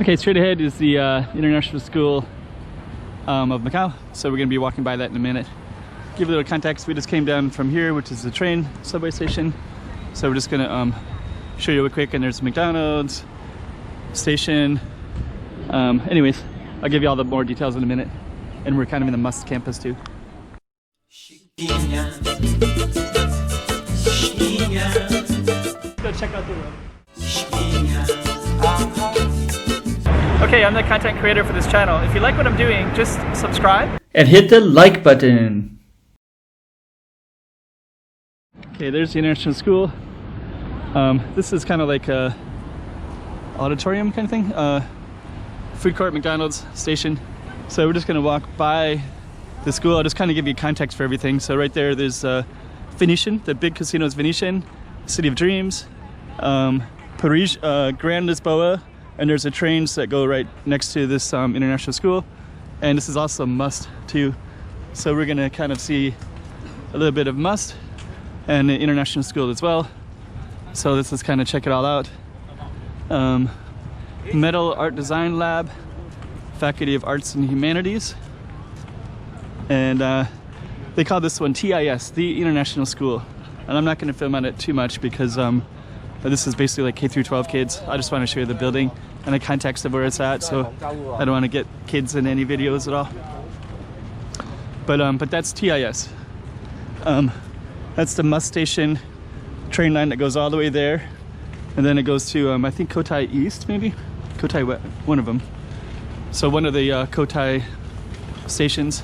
Okay, straight ahead is the International School of Macau, so we're going to be walking by that in a minute. Give a little context, we just came down from here, which is the train subway station, so we're just going to show you real quick. And there's McDonald's station. Anyways, I'll give you all the more details in a minute. And we're kind of in the Must campus too. Go check out the room. Okay, I'm the content creator for this channel. If you like what I'm doing, just subscribe and hit the like button. Okay, there's the International School. This is kind of like a auditorium kind of thing. Food court, McDonald's, station. So we're just gonna walk by the school. I'll just kind of give you context for everything. So right there's Venetian, the big casino is Venetian, City of Dreams, Paris, Grand Lisboa, and there's a trains that go right next to this international school. And this is also Must too. So we're gonna kind of see a little bit of Must and the international school as well. So let's just kind of check it all out. Metal Art Design Lab, Faculty of Arts and Humanities, and they call this one TIS, the International School. And I'm not going to film on it too much because this is basically like K through 12 kids. I just want to show you the building and the context of where it's at, so I don't want to get kids in any videos at all. But that's TIS. That's the Must Station train line that goes all the way there, and then it goes to I think Cotai East, maybe Cotai West, one of them. So one of the Cotai stations.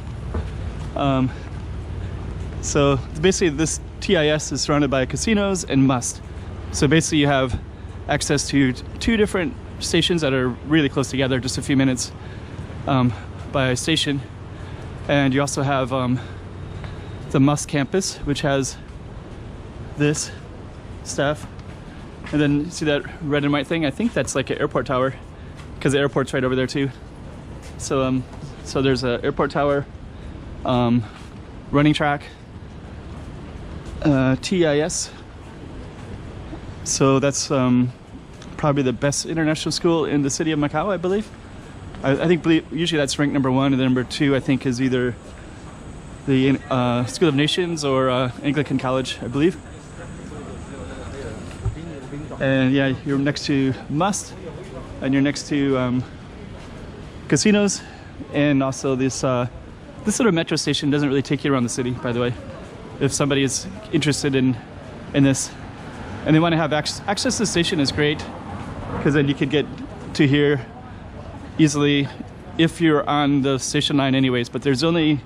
So basically this TIS is surrounded by casinos and Must. So basically you have access to two different stations that are really close together, just a few minutes by station. And you also have the Must campus, which has this stuff. And then see that red and white thing? I think that's like an airport tower, because the airport's right over there too. So so there's an airport tower, running track, TIS. So that's probably the best international school in the city of Macau, I believe. I think usually that's ranked number 1, and then number 2 I think is either the School of Nations or Anglican College, I believe. And yeah, you're next to Must, and you're next to casinos, and also this little metro station doesn't really take you around the city, by the way. If somebody is interested in this and they want to have access to the station is great, because then you could get to here easily if you're on the station line anyways. But there's only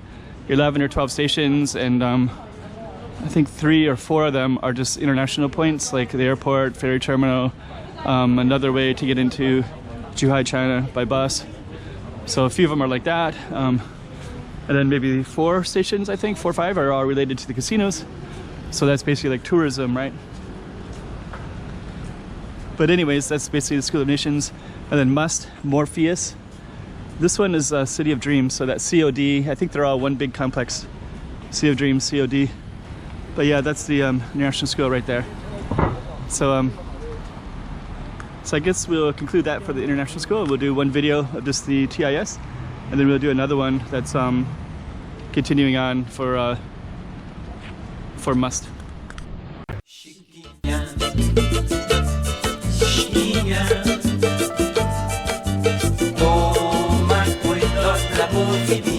11 or 12 stations, and I think 3 or 4 of them are just international points, like the airport, ferry terminal, another way to get into Zhuhai, China by bus. So a few of them are like that. And then maybe 4 stations, I think, 4 or 5 are all related to the casinos. So that's basically like tourism, right? But anyways, that's basically the School of Nations. And then Must, Morpheus. This one is City of Dreams, so that COD, I think they're all one big complex. City of Dreams, COD. But yeah, that's the International School right there. So I guess we'll conclude that for the International School. We'll do one video of just the TIS, and then we'll do another one that's continuing on for Must. Toma cuidado la